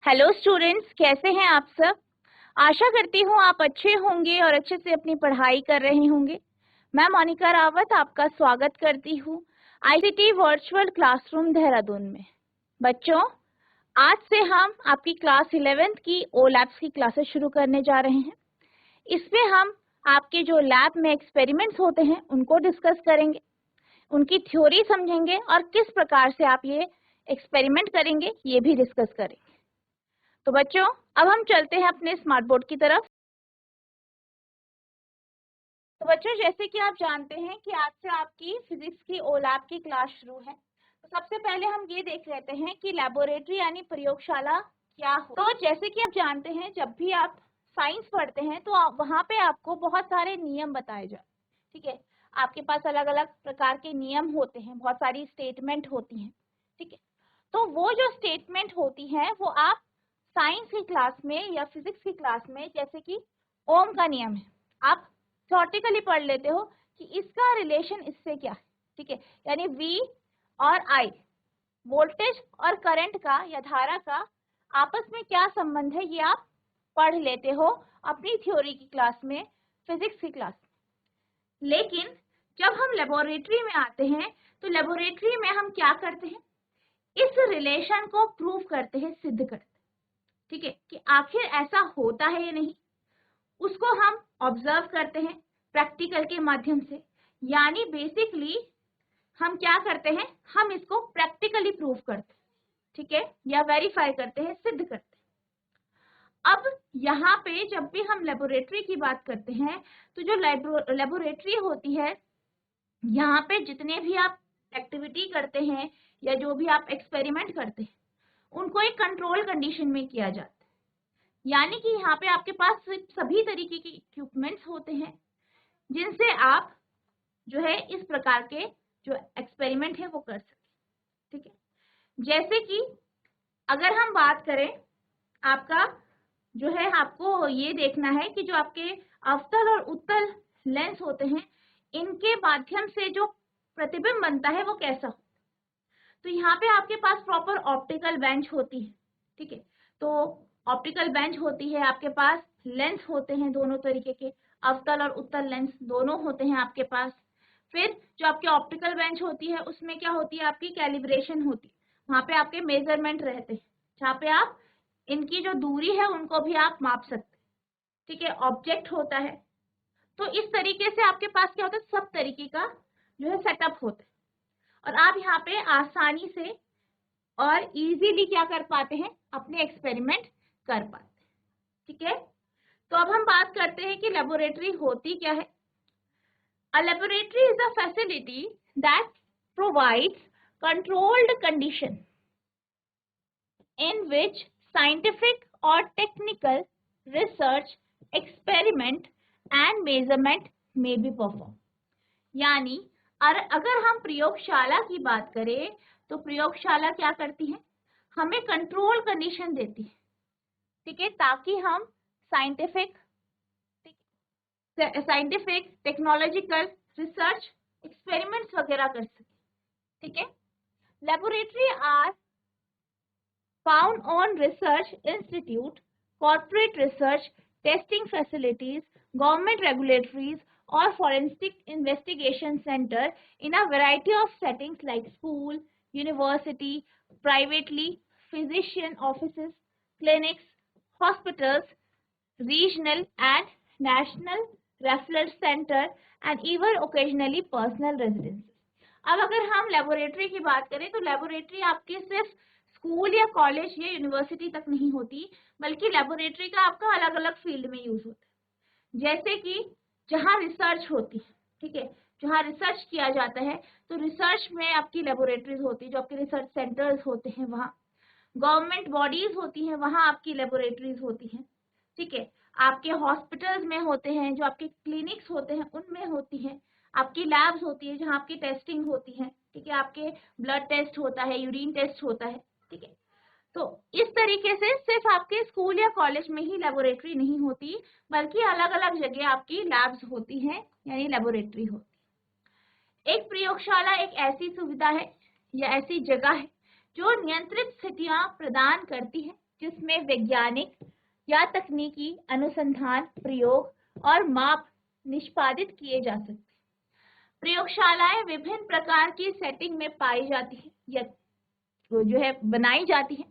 Hello students, कैसे हैं आप सब। आशा करती हूँ आप अच्छे होंगे और अच्छे से अपनी पढ़ाई कर रहे होंगे। मैं मोनिका रावत आपका स्वागत करती हूँ आईसीटी वर्चुअल क्लासरूम देहरादून में। बच्चों, आज से हम आपकी क्लास 11th की ओ लैब्स की क्लासेस शुरू करने जा रहे हैं। इसमें हम आपके जो लैब में एक्सपेरिमेंट्स होते हैं उनको डिस्कस करेंगे, उनकी थ्योरी समझेंगे और किस प्रकार से आप ये एक्सपेरिमेंट करेंगे ये भी डिस्कस करेंगे। तो बच्चों, अब हम चलते हैं अपने स्मार्ट बोर्ड की तरफ। तो बच्चों, जैसे कि आप जानते हैं कि आज से आपकी फिजिक्स की ओ लैब की क्लास शुरू है। तो सबसे पहले हम ये देख लेते हैं कि लैबोरेटरी यानी प्रयोगशाला क्या हो। तो जैसे कि आप जानते हैं, जब भी आप साइंस पढ़ते हैं तो वहाँ पे आपको बहुत सारे नियम बताए जाते हैं। ठीक है, आपके पास अलग अलग प्रकार के नियम होते हैं, बहुत सारी स्टेटमेंट होती हैं। ठीक है, तो वो जो स्टेटमेंट होती है वो आप साइंस की क्लास में या फिजिक्स की क्लास में, जैसे कि ओम का नियम है, आप थ्योरेटिकली पढ़ लेते हो कि इसका रिलेशन इससे क्या है। ठीक है, यानी V और I, वोल्टेज और करंट का या धारा का आपस में क्या संबंध है, ये आप पढ़ लेते हो अपनी थ्योरी की क्लास में, फिजिक्स की क्लास में। लेकिन जब हम लेबोरेटरी में आते हैं तो लेबोरेटरी में हम क्या करते हैं, इस रिलेशन को प्रूव करते हैं, सिद्ध करते हैं। ठीक है, कि आखिर ऐसा होता है या नहीं, उसको हम ऑब्जर्व करते हैं प्रैक्टिकल के माध्यम से। यानी बेसिकली हम क्या करते हैं, हम इसको प्रैक्टिकली प्रूव करते हैं। ठीक है, या वेरीफाई करते हैं, सिद्ध करते हैं। अब यहाँ पे जब भी हम लेबोरेटरी की बात करते हैं तो जो लेबोरेटरी होती है, यहाँ पे जितने भी आप एक्टिविटी करते हैं या जो भी आप एक्सपेरिमेंट करते हैं उनको एक कंट्रोल कंडीशन में किया जाता है। यानी कि यहाँ पे आपके पास सभी तरीके के इक्विपमेंट्स होते हैं जिनसे आप जो है इस प्रकार के जो एक्सपेरिमेंट है वो कर सके। ठीक है, जैसे कि अगर हम बात करें, आपका जो है आपको ये देखना है कि जो आपके अवतल और उत्तल लेंस होते हैं इनके माध्यम से जो प्रतिबिंब बनता है वो कैसा हो। तो यहाँ पे आपके पास प्रॉपर ऑप्टिकल बेंच होती है। ठीक है, तो ऑप्टिकल बेंच होती है, आपके पास लेंस होते हैं दोनों तरीके के, अवतल और उत्तल लेंस दोनों होते हैं आपके पास। फिर जो आपकी ऑप्टिकल बेंच होती है उसमें क्या होती है, आपकी कैलिब्रेशन होती है, वहाँ पे आपके मेजरमेंट रहते हैं जहाँ पे आप इनकी जो दूरी है उनको भी आप माप सकते हैं। ठीक है, ऑब्जेक्ट होता है। तो इस तरीके से आपके पास क्या होता है, सब तरीके का जो है सेटअप होता है और आप यहाँ पे आसानी से और इजीली क्या कर पाते हैं, अपने एक्सपेरिमेंट कर पाते हैं। ठीक है, तो अब हम बात करते हैं कि लेबोरेटरी होती क्या है। A laboratory is a facility that provides controlled condition in which scientific or technical research, experiment and measurement may be performed। यानी अगर हम प्रयोगशाला की बात करें तो प्रयोगशाला क्या करती है, हमें कंट्रोल कंडीशन देती है। ठीक है, ताकि हम साइंटिफिक टेक्नोलॉजिकल रिसर्च एक्सपेरिमेंट्स वगैरह कर सके। ठीक है, laboratory are found on research institute, corporate research, testing facilities, government regulatories और forensic investigation centre in a variety of settings like school, university, privately, physician offices, clinics, hospitals, regional and national referral center and even occasionally personal residences। अब अगर हम laboratory की बात करें तो laboratory आपके सिर्फ स्कूल या कॉलेज या यूनिवर्सिटी तक नहीं होती, बल्कि लेबोरेटरी का आपका अलग अलग फील्ड में यूज होता है। जैसे कि जहाँ रिसर्च होती है, ठीक है, जहाँ रिसर्च किया जाता है तो रिसर्च में आपकी लेबोरेटरीज होती है, जो आपके रिसर्च सेंटर्स होते हैं वहाँ। गवर्नमेंट बॉडीज होती हैं, वहाँ आपकी लेबोरेटरीज होती हैं। ठीक है, आपके हॉस्पिटल्स में होते हैं, जो आपके क्लिनिक्स होते हैं उनमें होती हैं। आपकी लैब्स होती है जहाँ आपकी टेस्टिंग होती है। ठीक है, आपके ब्लड टेस्ट होता है, यूरिन टेस्ट होता है। ठीक है, तो इस तरीके से सिर्फ आपके स्कूल या कॉलेज में ही लेबोरेटरी नहीं होती, बल्कि अलग अलग जगह आपकी लैब्स होती हैं, यानी लेबोरेटरी होती है। एक प्रयोगशाला एक ऐसी सुविधा है या ऐसी जगह है जो नियंत्रित स्थितियां प्रदान करती है जिसमें वैज्ञानिक या तकनीकी अनुसंधान, प्रयोग और माप निष्पादित किए जा सकते हैं। प्रयोगशालाएं विभिन्न प्रकार की सेटिंग में पाई जाती है या जो है बनाई जाती है,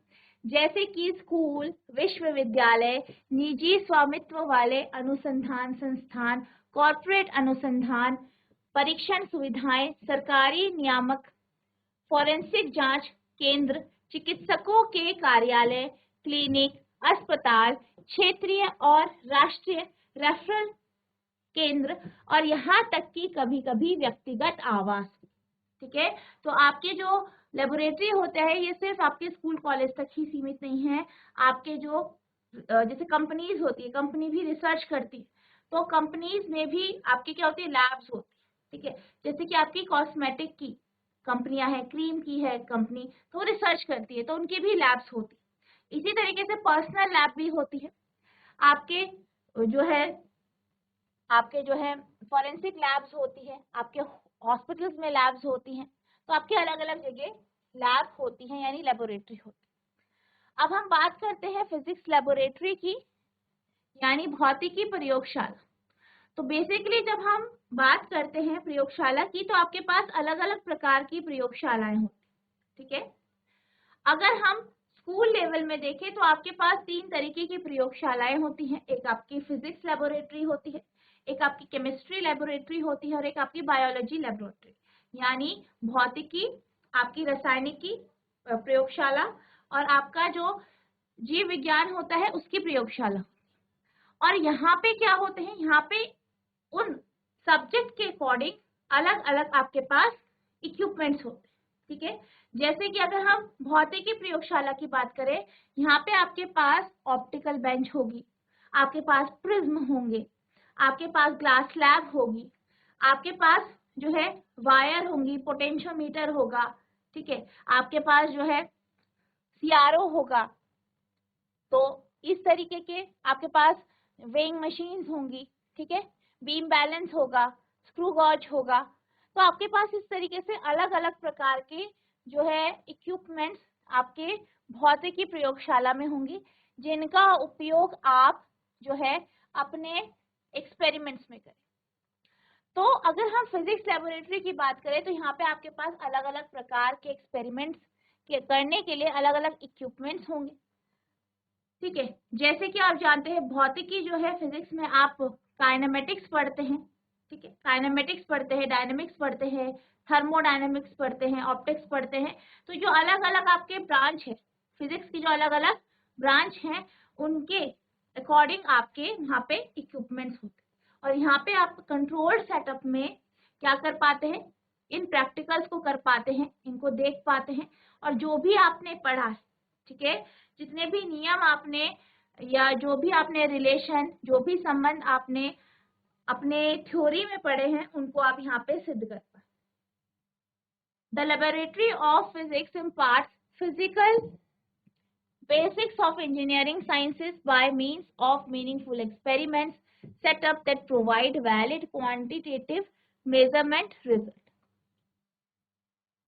जैसे कि स्कूल, विश्वविद्यालय, निजी स्वामित्व वाले अनुसंधान संस्थान, कॉर्पोरेट अनुसंधान, परीक्षण सुविधाएं, सरकारी नियामक, फोरेंसिक जांच केंद्र, चिकित्सकों के कार्यालय, क्लिनिक, अस्पताल, क्षेत्रीय और राष्ट्रीय रेफरल केंद्र और यहाँ तक कि कभी कभी व्यक्तिगत आवास। ठीक है, तो आपके जो लेबोरेटरी होते हैं ये सिर्फ आपके स्कूल कॉलेज तक ही सीमित नहीं है। आपके जो जैसे कंपनीज होती है, कंपनी भी रिसर्च करती है, तो कंपनीज में भी आपके क्या होती है, लैब्स होती है। ठीक है, जैसे कि आपकी कॉस्मेटिक की कंपनियां हैं, क्रीम की है कंपनी, तो रिसर्च करती है, तो उनकी भी लैब्स होती है। इसी तरीके से पर्सनल लैब भी होती है। आपके जो है फॉरेंसिक लैब्स होती है, आपके हॉस्पिटल्स में लैब्स होती हैं, तो आपके अलग अलग जगह लैब होती हैं यानी लेबोरेटरी होती है। अब हम बात करते हैं फिजिक्स लेबोरेटरी की यानी भौतिकी प्रयोगशाला। तो बेसिकली जब हम बात करते हैं प्रयोगशाला की तो आपके पास अलग अलग प्रकार की प्रयोगशालाएं होती। ठीक है, अगर हम स्कूल लेवल में देखें तो आपके पास 3 तरीके की प्रयोगशालाएं होती हैं। एक आपकी फिजिक्स लेबोरेटरी होती है, एक आपकी केमिस्ट्री लेबोरेटरी होती है और एक आपकी बायोलॉजी लेबोरेटरी यानी भौतिकी, आपकी रासायनिकी प्रयोगशाला और आपका जो जीव विज्ञान होता है उसकी प्रयोगशाला। और यहाँ पे क्या होते हैं, यहाँ पे उन सब्जेक्ट के अकॉर्डिंग अलग अलग आपके पास इक्विपमेंट्स होते हैं। ठीक है, जैसे कि अगर हम भौतिकी प्रयोगशाला की बात करें, यहाँ पे आपके पास ऑप्टिकल बेंच होगी, आपके पास प्रिज्म होंगे, आपके पास ग्लास स्लैब होगी, आपके पास जो है वायर होंगी, पोटेंशियोमीटर होगा। ठीक है, आपके पास जो है सीआरओ होगा, तो इस तरीके के आपके पास वेइंग मशीन्स होंगी। ठीक है, बीम बैलेंस होगा, स्क्रू गॉज होगा। तो आपके पास इस तरीके से अलग अलग प्रकार के जो है इक्विपमेंट्स आपके भौतिकी प्रयोगशाला में होंगी, जिनका उपयोग आप जो है अपने एक्सपेरिमेंट्स में करें। तो अगर हम फिजिक्स लेबोरेटरी की बात करें तो यहाँ पे आपके पास अलग अलग प्रकार के एक्सपेरिमेंट्स करने के लिए अलग अलग इक्विपमेंट्स होंगे। ठीक है, जैसे कि आप जानते हैं भौतिकी जो है फिजिक्स में आप काइनेमेटिक्स पढ़ते हैं। ठीक है, काइनेमेटिक्स पढ़ते हैं, डायनेमिक्स पढ़ते हैं, थर्मोडायनेमिक्स पढ़ते हैं, ऑप्टिक्स पढ़ते हैं। तो जो अलग अलग आपके ब्रांच है फिजिक्स की, जो अलग अलग ब्रांच हैं उनके अकॉर्डिंग आपके वहाँ पे इक्विपमेंट्स होते हैं। और यहाँ पे आप कंट्रोल सेटअप में क्या कर पाते हैं, इन प्रैक्टिकल्स को कर पाते हैं, इनको देख पाते हैं और जो भी आपने पढ़ा है, ठीक है, जितने भी नियम आपने या जो भी आपने रिलेशन, जो भी संबंध आपने अपने थ्योरी में पढ़े हैं उनको आप यहाँ पे सिद्ध कर पाए। The laboratory of physics imparts physical basics of engineering sciences by means of meaningful experiments set up that provide valid quantitative measurement result.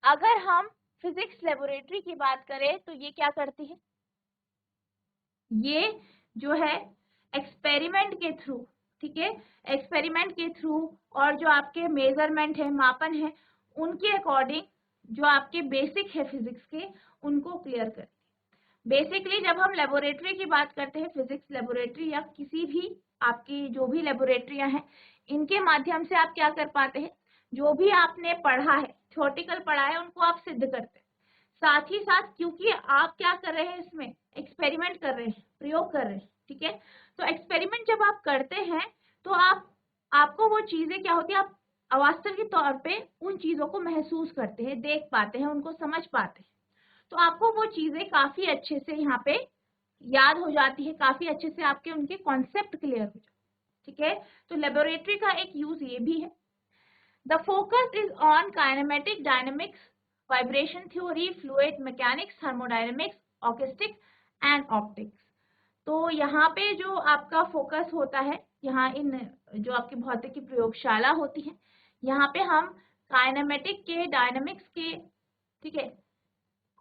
अगर हम फिजिक्स लेबोरेटरी की बात करें तो ये क्या करती है, ये जो है एक्सपेरिमेंट के थ्रू, ठीक है, एक्सपेरिमेंट के थ्रू और जो आपके मेजरमेंट है, मापन है, उनके अकॉर्डिंग जो आपके बेसिक है फिजिक्स के उनको क्लियर करती है। बेसिकली जब हम लेबोरेटरी की बात करते हैं, फिजिक्स लेबोरेटरी या किसी भी आपकी जो भी लेबोरेटरियां हैं, इनके माध्यम से आप क्या कर पाते हैं, जो भी आपने पढ़ा है, थ्योरेटिकल पढ़ा है, उनको आप सिद्ध करते हैं। साथ ही साथ क्योंकि आप क्या कर रहे हैं, इसमें एक्सपेरिमेंट कर रहे हैं, प्रयोग कर रहे हैं। ठीक है, तो एक्सपेरिमेंट जब आप करते हैं तो आपको वो चीजें क्या होती है, आप अवास्तविक तौर पे उन चीजों को महसूस करते हैं, देख पाते हैं, उनको समझ पाते हैं। तो आपको वो चीजें काफी अच्छे से यहाँ पे याद हो जाती है, काफी अच्छे से आपके उनके कॉन्सेप्ट क्लियर हो जाते। ठीक है, तो लेबोरेटरी का एक यूज ये भी है। The focus is on kinematic, dynamics, vibration theory, fluid mechanics, thermodynamics, acoustics and optics. तो यहाँ पे जो आपका फोकस होता है, यहाँ इन जो आपकी भौतिकी प्रयोगशाला होती है, यहाँ पे हम काइनेमेटिक के, डायनेमिक्स के, ठीक है,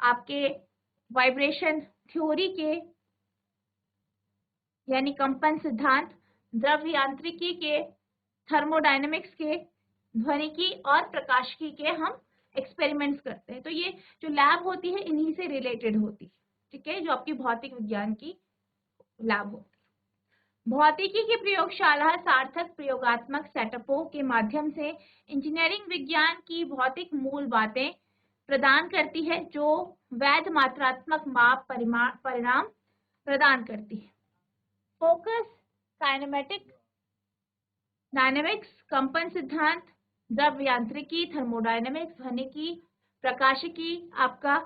आपके वाइब्रेशन थ्योरी के यानी कंपन सिद्धांत, द्रव यांत्रिकी के, थर्मोडायनेमिक्स के, ध्वनिकी और प्रकाशिकी के हम एक्सपेरिमेंट्स करते हैं। तो ये जो लैब होती है इन्हीं से रिलेटेड होती है, ठीक है, जो आपकी भौतिक विज्ञान की लैब होती है। भौतिकी की प्रयोगशाला सार्थक प्रयोगात्मक सेटअपों के माध्यम से इंजीनियरिंग विज्ञान की भौतिक मूल बातें प्रदान करती है, जो वैध मात्रात्मक माप परिणाम प्रदान करती है। फोकस, काइनेमेटिक, डायनेमिक्स, कंपन सिद्धांत, द्रव यांत्रिकी, थर्मोडायनेमिक्स, ध्वनिकी, प्रकाशिकी, आपका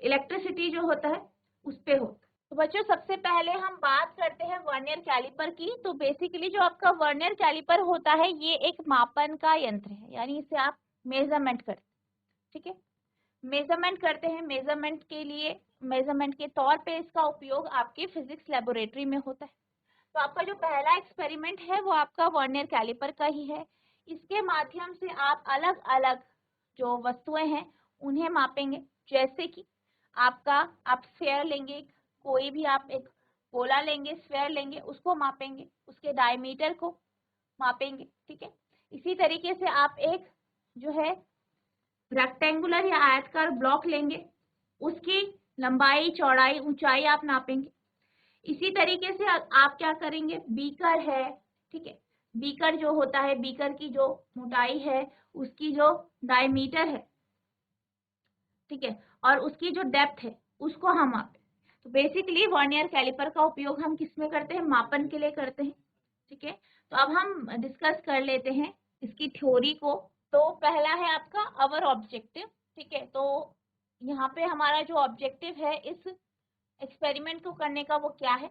इलेक्ट्रिसिटी जो होता है उस पे होता है। तो बच्चों सबसे पहले हम बात करते हैं वर्नियर कैलिपर की। तो बेसिकली जो आपका वर्नियर कैलिपर होता है ये एक मापन का यंत्र है, यानी इसे आप मेजरमेंट करते हैं, ठीक है, मेजरमेंट करते हैं। मेजरमेंट के लिए, मेजरमेंट के तौर पे इसका उपयोग आपके फिजिक्स लेबोरेटरी में होता है। तो आपका जो पहला एक्सपेरिमेंट है वो आपका वर्नियर कैलिपर का ही है। इसके माध्यम से आप अलग अलग जो वस्तुएं हैं उन्हें मापेंगे। जैसे कि आप स्फेयर लेंगे, कोई भी आप एक गोला लेंगे, स्फेयर लेंगे, उसको मापेंगे, उसके डायमीटर को मापेंगे, ठीक है। इसी तरीके से आप एक जो है रेक्टेंगुलर या आयताकार ब्लॉक लेंगे, उसकी लंबाई, चौड़ाई, ऊंचाई आप नापेंगे। इसी तरीके से आप क्या करेंगे, बीकर है, ठीक है, बीकर जो होता है, बीकर की जो मोटाई है, उसकी जो डायमीटर है, ठीक है, और उसकी जो डेप्थ है उसको हम मापें। तो बेसिकली वर्नियर कैलिपर का उपयोग हम किस में करते हैं, मापन के लिए करते हैं, ठीक है। तो अब हम डिस्कस कर लेते हैं इसकी थ्योरी को। तो पहला है आपका अवर ऑब्जेक्टिव, ठीक है। तो यहाँ पे हमारा जो ऑब्जेक्टिव है इस एक्सपेरिमेंट को करने का वो क्या है,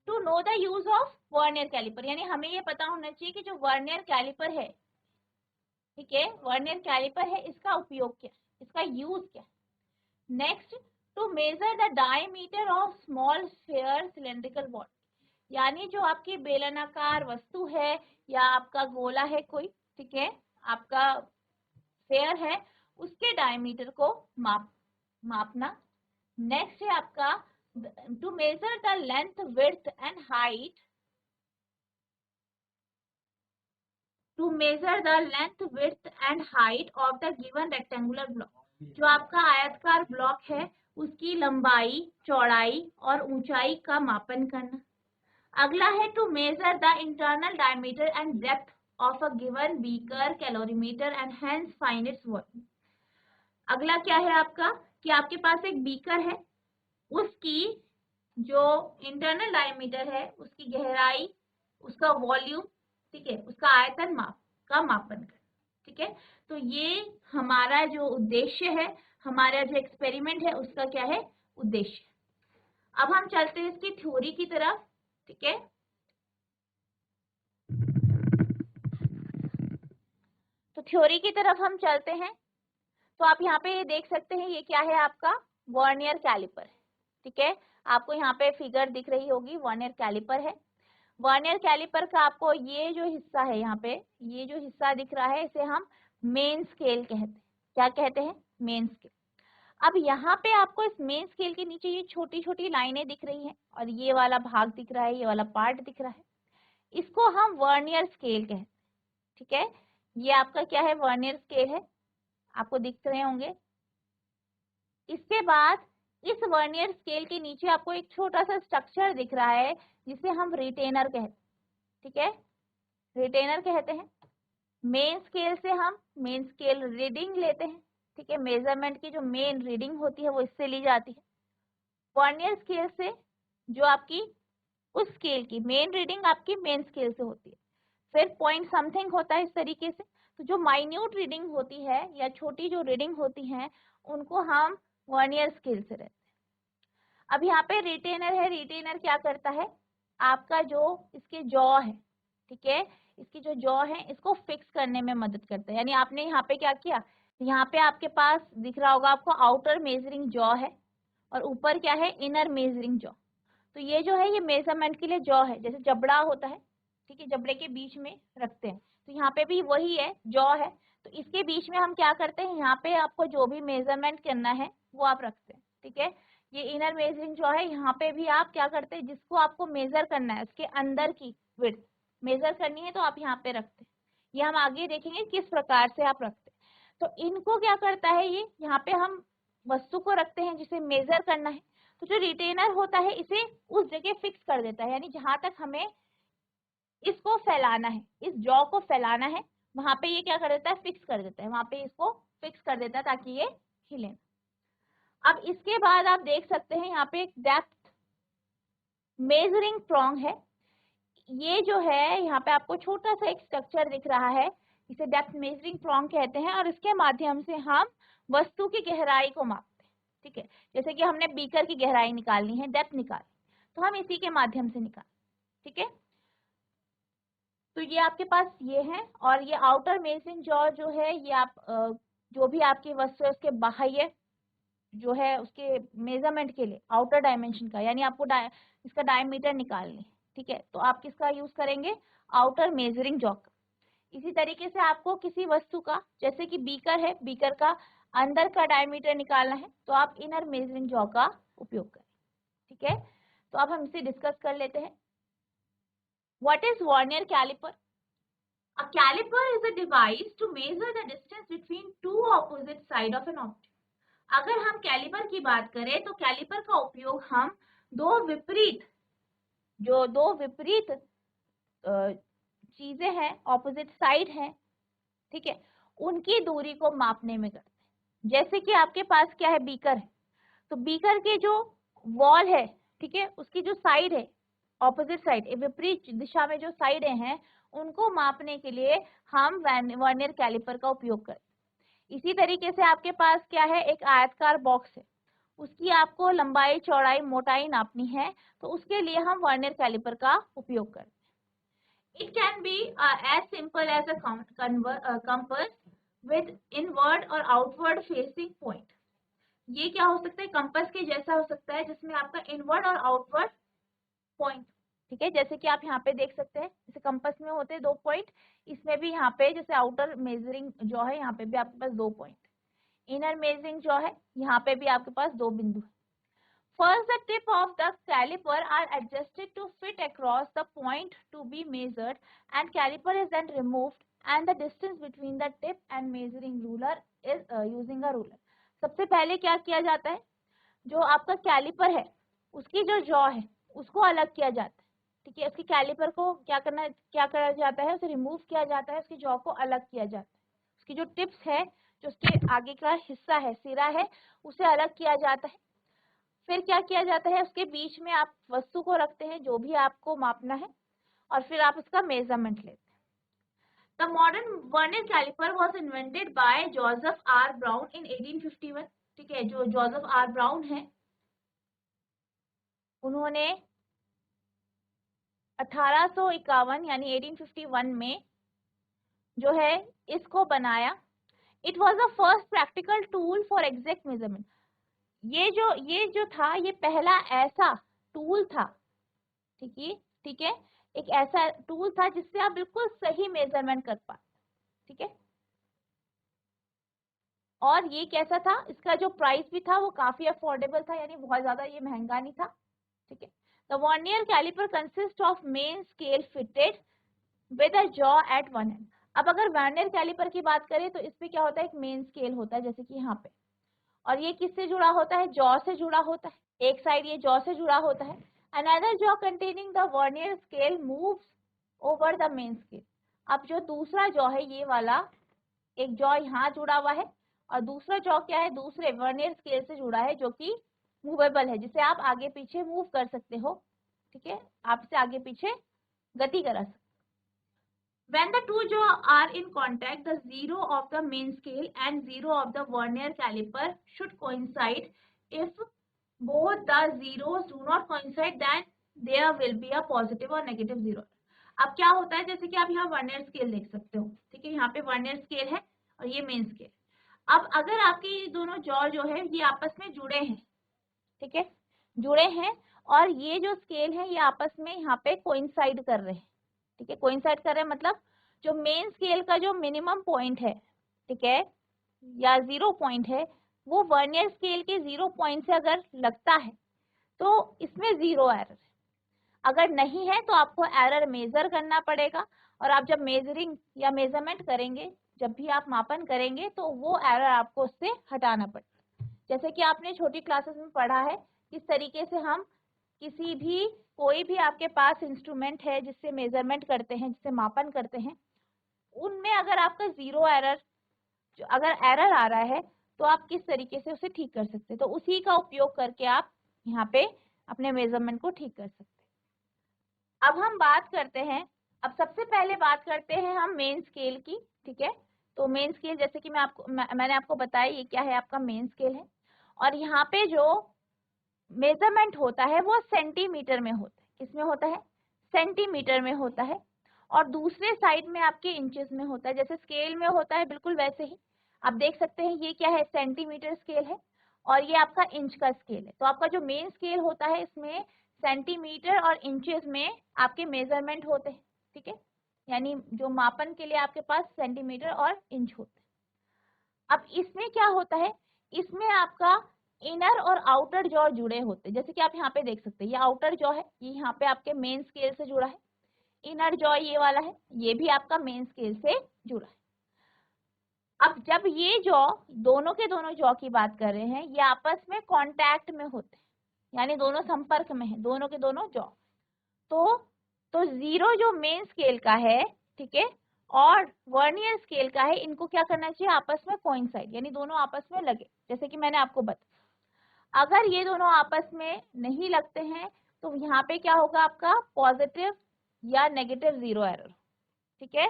to know the use of vernier caliper, यानी हमें ये पता होना चाहिए कि जो वर्नियर कैलिपर है, ठीक है, वर्नियर कैलिपर है, इसका उपयोग क्या है, इसका यूज क्या है। Next, to measure the diameter of small sphere cylindrical body, यानी जो आपकी बेलनाकार वस्तु है या आपका गोला है कोई, ठीक है, आपका स्फीयर है, उसके डायमीटर को मापना। नेक्स्ट है आपका to measure the length, width and height, to measure the length, width and height of the given rectangular block, जो आपका आयताकार ब्लॉक है उसकी लंबाई, चौड़ाई और ऊंचाई का मापन करना। अगला है to measure the internal diameter and depth of a given beaker, calorimeter and hence find its volume. अगला क्या है आपका कि आपके पास एक बीकर है, उसकी जो इंटरनल डायमीटर है, उसकी गहराई, उसका वॉल्यूम, ठीक है, उसका आयतन का मापन कर, ठीक है। तो ये हमारा जो उद्देश्य है, हमारा जो एक्सपेरिमेंट है उसका क्या है, उद्देश्य। अब हम चलते हैं इसकी थ्योरी की तरफ, ठीक है। तो थ्योरी की तरफ हम चलते हैं। तो आप यहाँ पे देख सकते हैं ये क्या है, आपका वर्नियर कैलिपर है, ठीक है। आपको यहाँ पे फिगर दिख रही होगी, वर्नियर कैलिपर है। वर्नियर कैलिपर का आपको ये जो हिस्सा है, यहाँ पे ये जो हिस्सा दिख रहा है, इसे हम मेन स्केल कहते हैं। क्या कहते हैं, मेन स्केल। अब यहाँ पे आपको इस मेन स्केल के नीचे ये छोटी छोटी लाइनें दिख रही हैं और ये वाला भाग दिख रहा है, ये वाला पार्ट दिख रहा है, इसको हम वर्नियर स्केल कहते हैं, ठीक है। ये आपका क्या है, वर्नियर स्केल है, आपको दिख रहे होंगे। इसके बाद इस वर्नियर स्केल के नीचे आपको एक छोटा सा स्ट्रक्चर दिख रहा है जिसे हम रिटेनर कहते हैं, ठीक है, रिटेनर कहते हैं। मेन स्केल से हम मेन स्केल रीडिंग लेते हैं, ठीक है, मेजरमेंट की जो मेन रीडिंग होती है वो इससे ली जाती है। वर्नियर स्केल से जो आपकी उस स्केल की मेन रीडिंग आपकी मेन स्केल से होती है, फिर पॉइंट समथिंग होता है इस तरीके से। तो जो माइन्यूट रीडिंग होती है या छोटी जो रीडिंग होती है उनको हम वर्नियर स्केल से रहते हैं। अब यहाँ पे रिटेनर है, रिटेनर क्या करता है, आपका जो इसके जॉ है, ठीक है, इसकी जो जॉ है इसको फिक्स करने में मदद करता है। यानी आपने यहाँ पे क्या किया, यहाँ पे आपके पास दिख रहा होगा आपको आउटर मेजरिंग जॉ है और ऊपर क्या है, इनर मेजरिंग जॉ। तो ये जो है ये मेजरमेंट के लिए जॉ है, जैसे जबड़ा होता है, ठीक है, जबड़े के बीच में रखते हैं, तो यहाँ पे भी वही है, जॉ है। तो इसके बीच में हम क्या करते हैं, यहाँ पे आपको जो भी मेजरमेंट करना है वो आप रखते हैं, ठीक है। ये इनर मेजरिंग जो है, यहाँ पे भी आप क्या करते हैं, जिसको आपको मेजर करना है उसके अंदर की विड्थ मेजर करनी है तो आप यहाँ पे रखते हैं। ये हम आगे देखेंगे किस प्रकार से आप रखते हैं। तो इनको क्या करता है, ये यहाँ पे हम वस्तु को रखते हैं जिसे मेजर करना है, तो जो रिटेनर होता है इसे उस जगह फिक्स कर देता है, यानी जहां तक हमें इसको फैलाना है, इस जॉ को फैलाना है, वहां पे ये क्या कर देता है, फिक्स कर देता है, वहां पे इसको फिक्स कर देता है ताकि ये हिले। अब इसके बाद आप देख सकते हैं यहाँ पे एक डेप्थ मेजरिंग प्रोंग है। ये जो है यहाँ पे आपको छोटा सा एक स्ट्रक्चर दिख रहा है, इसे डेप्थ मेजरिंग प्रोंग कहते हैं, और इसके माध्यम से हम वस्तु की गहराई को मापते हैं। ठीक है, जैसे कि हमने बीकर की गहराई निकालनी है, डेप्थ निकालनी, तो हम इसी के माध्यम से निकाल। ठीक है, तो ये आपके पास ये है, और ये आउटर मेजरिंग जॉ जो है ये आप जो भी आपकी वस्तु है उसके बाह्य जो है उसके मेजरमेंट के लिए आउटर डायमेंशन का, यानी आपको इसका डायमीटर निकालनी है। ठीक है, तो आप किसका यूज करेंगे, आउटर मेजरिंग जॉ का। इसी तरीके से आपको किसी वस्तु का, जैसे कि बीकर है, बीकर का अंदर का डायमीटर निकालना है तो आप इनर मेजरिंग जॉ का उपयोग करें। ठीक है, तो अब हम इसे डिस्कस कर लेते हैं। What is vernier caliper? A caliper is a device to measure the distance between two opposite side of an object. अगर हम कैलिपर की बात करें तो कैलिपर का उपयोग हम दो विपरीत चीजें हैं, ऑपोजिट साइड हैं, ठीक है, उनकी दूरी को मापने में करते हैं। जैसे कि आपके पास क्या है, बीकर है, तो बीकर के जो वॉल है, ठीक है, उसकी जो साइड है, ऑपोजिट साइड, विपरीत दिशा में जो साइडें हैं, उनको मापने के लिए हम वर्नियर कैलिपर का उपयोग करते हैं। इसी तरीके से आपके पास क्या है, एक आयताकार बॉक्स है, उसकी आपको लंबाई, चौड़ाई, मोटाई नापनी है, तो उसके लिए हम वर्नियर कैलिपर का उपयोग करते हैं। It can be as simple as a compass with inward or outward facing point. ये क्या हो सकता है, कंपास के जैसा हो सकता है, जिसमें आपका इनवर्ड और आउटवर्ड पॉइंट, ठीक है, जैसे कि आप यहाँ पे देख सकते हैं, जैसे कंपास में होते हैं 2 पॉइंट, इसमें भी यहाँ पे जैसे आउटर मेजरिंग जो है, यहाँ पे भी आपके पास 2 पॉइंट, इनर मेजरिंग जो है यहाँ पे भी आपके पास 2 बिंदु है। First, the tip of the caliper are adjusted to fit across the point to be measured, and caliper is then removed, and the distance between the tip and measuring ruler is using a ruler. सबसे पहले क्या किया जाता है, जो आपका caliper है उसकी जो जॉ है उसको अलग किया जाता है। ठीक है, उसकी कैलिपर को क्या करा जाता है, उसे रिमूव किया जाता है, उसकी जॉ को अलग किया जाता है, उसकी जो टिप्स है, जो उसके आगे का हिस्सा है, सिरा है, उसे अलग किया जाता है। फिर क्या किया जाता है, उसके बीच में आप वस्तु को रखते हैं जो भी आपको मापना है, और फिर आप उसका मेजरमेंट लेते हैं। The modern vernier caliper was invented by Joseph R Brown in 1851। ठीक है, जो जोसेफ आर ब्राउन है, उन्होंने 1851 यानी 1851 में जो है इसको बनाया। It was the first practical tool for exact measurement. ये जो था, ये पहला ऐसा टूल था, ठीक है, एक ऐसा टूल था जिससे आप बिल्कुल सही मेजरमेंट कर पाते। ठीक है, और ये कैसा था, इसका जो प्राइस भी था वो काफी अफोर्डेबल था, यानी बहुत ज्यादा ये महंगा नहीं था। ठीक है, the vernier caliper consist of main scale fitted with a jaw at one end. अब अगर वर्नियर कैलिपर की बात करें तो इसमें क्या होता है, एक मेन स्केल होता है जैसे कि यहाँ पे, और ये किससे जुड़ा होता है, जॉ से जुड़ा होता है, एक साइड ये जॉ से जुड़ा होता है। Another jaw containing the vernier scale moves over the main scale. अब जो दूसरा जॉ है, ये वाला एक जॉ यहाँ जुड़ा हुआ है, और दूसरा जॉ क्या है, दूसरे वर्नियर स्केल से जुड़ा है, जो कि मूवेबल है, जिसे आप आगे पीछे मूव कर सकते हो। ठीक है, आप इसे आगे पीछे गति करा सकते। When the two jaw are in contact, the zero of the main scale and zero of the vernier caliper should coincide. If both the zeros do not coincide, then there will be a positive or negative zero. अब क्या होता है, जैसे कि आप यहाँ vernier scale देख सकते हो, ठीक है, यहाँ पे वर्नियर स्केल है और ये मेन स्केल। अब अगर आपके ये दोनों जॉ जो है ये आपस में जुड़े हैं, ठीक है, जुड़े हैं, और ये जो स्केल है ये आपस में यहाँ पे कोइंसाइड कर रहे हैं। ठीक है, कोइंसाइड कर रहे हैं मतलब जो मेन स्केल का जो मिनिमम पॉइंट है, ठीक है, या 0 पॉइंट है, वो वर्नियर स्केल के 0 पॉइंट से अगर लगता है तो इसमें 0 एरर है। अगर नहीं है तो आपको एरर मेजर करना पड़ेगा, और आप जब मेजरिंग या मेजरमेंट करेंगे, जब भी आप मापन करेंगे, तो वो एरर आपको उससे हटाना पड़ेगा। जैसे कि आपने छोटी क्लासेस में पढ़ा है किस तरीके से हम किसी भी कोई भी आपके पास इंस्ट्रूमेंट है जिससे मेजरमेंट करते हैं, जिससे मापन करते हैं, उनमें अगर आपका 0 एरर, अगर एरर आ रहा है तो आप किस तरीके से उसे ठीक कर सकते हैं। तो उसी का उपयोग करके आप यहाँ पे अपने मेजरमेंट को ठीक कर सकते हैं। अब हम बात करते हैं, अब सबसे पहले बात करते हैं हम मेन स्केल की, ठीक है। तो मेन स्केल, जैसे कि मैंने आपको बताया ये क्या है, आपका मेन स्केल है। और यहाँ पे जो मेजरमेंट होता है वो सेंटीमीटर में होता है। किसमें होता है? सेंटीमीटर में होता है। और दूसरे साइड में आपके इंचेस में होता है। जैसे स्केल में होता है बिल्कुल वैसे ही आप देख सकते हैं, ये क्या है, सेंटीमीटर स्केल है, और ये आपका इंच का स्केल है। तो आपका जो मेन स्केल होता है इसमें सेंटीमीटर और इंचेस में आपके मेजरमेंट होते हैं, ठीक है। यानी जो मापन के लिए आपके पास सेंटीमीटर और इंच होते हैं। अब इसमें क्या होता है, इसमें आपका इनर और आउटर जॉ जुड़े होते हैं। जैसे कि आप यहाँ पे देख सकते हैं, ये आउटर जॉ है, ये यहाँ पे आपके मेन स्केल से जुड़ा है। इनर जॉ ये वाला है, ये भी आपका मेन स्केल से जुड़ा है। अब जब ये जॉ, दोनों के दोनों जॉ की बात कर रहे हैं, ये आपस में कांटेक्ट में होते हैं, यानी दोनों संपर्क में है, दोनों के दोनों जॉ। तो 0 जो मेन स्केल का है, ठीक है, और वर्नियर स्केल का है, इनको क्या करना चाहिए, आपस में कोइंसाइड, यानी दोनों आपस में लगे। जैसे कि मैंने आपको बताया, अगर ये दोनों आपस में नहीं लगते हैं तो यहाँ पे क्या होगा, आपका पॉजिटिव या नेगेटिव 0 एरर, ठीक है।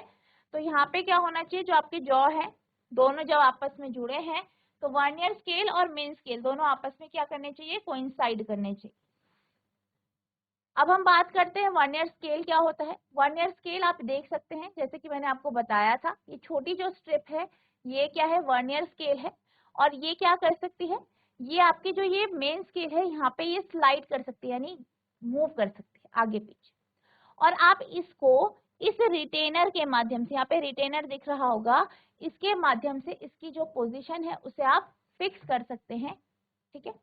तो यहाँ पे क्या होना चाहिए, जो आपके जॉ है, दोनों जब आपस में जुड़े हैं तो वर्नियर स्केल और मेन स्केल दोनों आपस में क्या करने चाहिए, कोइंसाइड करने चाहिए। अब हम बात करते हैं वर्नियर स्केल क्या होता है। वर्नियर स्केल आप देख सकते हैं, जैसे कि मैंने आपको बताया था, ये छोटी जो स्ट्रिप है ये क्या है, वर्नियर स्केल है। और ये क्या कर सकती है, ये आपकी जो ये मेन स्केल है यहाँ पे ये स्लाइड कर सकती है, यानी मूव कर सकती है आगे पीछे। और आप इसको इस रिटेनर के माध्यम से, यहाँ पे रिटेनर दिख रहा होगा, इसके माध्यम से इसकी जो पोजीशन है उसे आप फिक्स कर सकते हैं, ठीक है।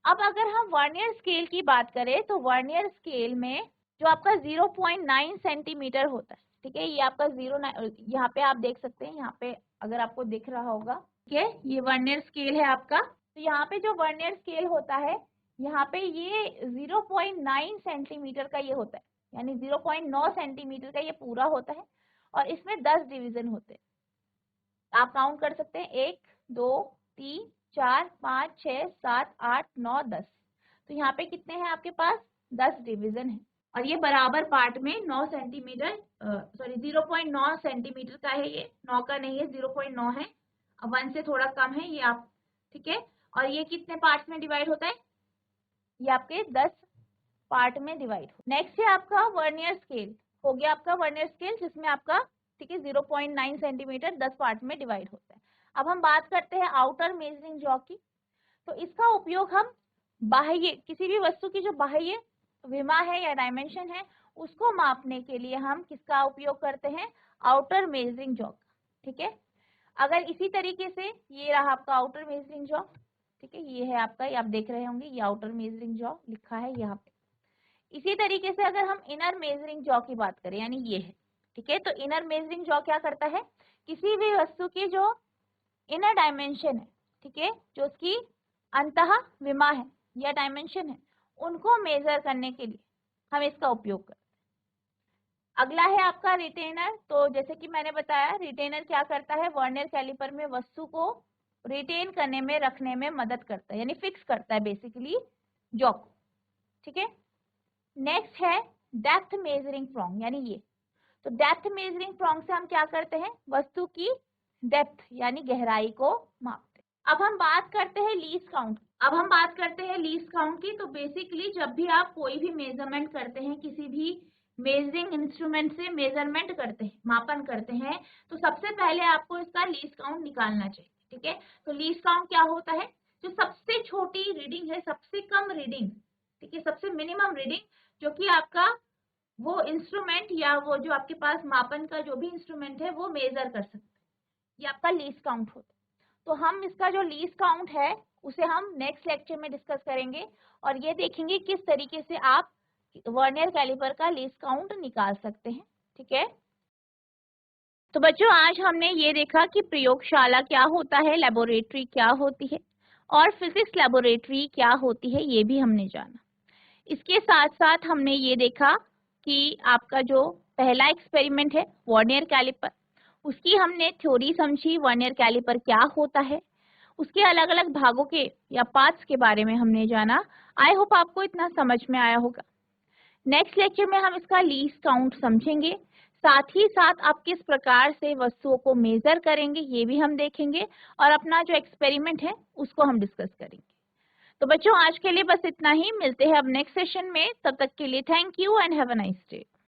अब अगर हम वर्नियर स्केल की बात करें तो वर्नियर स्केल में जो आपका 0.9 सेंटीमीटर होता है, ठीक है, ये आपका 0, यहाँ पे आप देख सकते हैं, यहाँ पे अगर आपको दिख रहा होगा, ठीक है, ये वर्नियर स्केल है आपका। तो यहाँ पे जो वर्नियर स्केल होता है, यहाँ पे ये 0.9 सेंटीमीटर का ये होता है, यानी 0.9 सेंटीमीटर का ये पूरा होता है। और इसमें 10 डिवीजन होते हैं, आप काउंट कर सकते हैं, 1 2 3 4 5 6 7 8 9 10। तो यहाँ पे कितने हैं आपके पास, 10 डिवीजन है। और ये बराबर पार्ट में 9 सेंटीमीटर, सॉरी 0.9 सेंटीमीटर का है, ये 9 का नहीं है, 0.9 है, 1 से थोड़ा कम है ये आप, ठीक है। और ये कितने पार्ट्स में डिवाइड होता है, ये आपके 10 पार्ट में डिवाइड हो। नेक्स्ट है आपका वर्नियर स्केल, हो गया आपका वर्नियर स्केल, जिसमें आपका, ठीक है, 0.9 सेंटीमीटर 10 पार्ट में डिवाइड होता है। अब हम बात करते हैं आउटर मेजरिंग जॉ की। तो इसका उपयोग हम बाह्य, किसी भी वस्तु की जो बाह्य विमा है या डायमेंशन है उसको मापने के लिए हम किसका उपयोग करते हैं, आउटर मेजरिंग जॉ, ठीक है। अगर इसी तरीके से ये रहा आपका आउटर मेजरिंग जॉ, ठीक है, ये है आपका, ये आप देख रहे होंगे, ये आउटर मेजरिंग जॉ लिखा है यहाँ पे। इसी तरीके से अगर हम इनर मेजरिंग जॉ की बात करें, यानी ये है, ठीक है, तो इनर मेजरिंग जॉ क्या करता है, किसी भी वस्तु की जो इनर डायमेंशन है, ठीक है, जो उसकी अंतः विमा है या डायमेंशन है, उनको मेजर करने के लिए हम इसका उपयोग करते हैं। अगला है आपका रिटेनर। तो जैसे कि मैंने बताया, रिटेनर क्या करता है, वर्नियर कैलिपर में वस्तु को रिटेन करने में, रखने में मदद करता है, यानी फिक्स करता है बेसिकली जॉ को, ठीक है। नेक्स्ट है डेप्थ मेजरिंग प्रोंग, यानी ये। तो डेप्थ मेजरिंग प्रोंग से हम क्या करते हैं, वस्तु की डेप्थ यानी गहराई को मापते हैं। अब हम बात करते हैं लीस्ट काउंट। अब हम बात करते हैं लीस्ट काउंट की। तो बेसिकली जब भी आप कोई भी मेजरमेंट करते हैं, किसी भी मेजरिंग इंस्ट्रूमेंट से मेजरमेंट करते हैं, मापन करते हैं, तो सबसे पहले आपको इसका लीस्ट काउंट निकालना चाहिए, ठीक है। तो लीस्ट काउंट क्या होता है, जो सबसे छोटी रीडिंग है, सबसे कम रीडिंग, ठीक है, सबसे मिनिमम रीडिंग जो कि आपका वो इंस्ट्रूमेंट या वो जो आपके पास मापन का जो भी इंस्ट्रूमेंट है वो मेजर कर सकते हैं, ये आपका लीस्ट काउंट होता है। तो हम इसका जो लीस्ट काउंट है उसे हम नेक्स्ट लेक्चर में डिस्कस करेंगे और ये देखेंगे किस तरीके से आप वर्नियर कैलिपर का लीस्ट काउंट निकाल सकते हैं। ठीक है, तो बच्चों आज हमने ये देखा कि प्रयोगशाला क्या होता है, लेबोरेटरी क्या होती है और फिजिक्स लेबोरेटरी क्या होती है ये भी हमने जाना। इसके साथ साथ हमने ये देखा कि आपका जो पहला एक्सपेरिमेंट है वर्नियर कैलिपर, उसकी हमने थ्योरी समझी, वर्नियर कैलिपर क्या होता है, उसके अलग अलग भागों के या पार्ट्स के बारे में हमने जाना। आई होप आपको इतना समझ में आया होगा। नेक्स्ट लेक्चर में हम इसका लीस्ट काउंट समझेंगे, साथ ही साथ आप किस प्रकार से वस्तुओं को मेजर करेंगे ये भी हम देखेंगे और अपना जो एक्सपेरिमेंट है उसको हम डिस्कस करेंगे। तो बच्चों आज के लिए बस इतना ही, मिलते हैं अब नेक्स्ट सेशन में, तब तक के लिए thank you and have a nice day.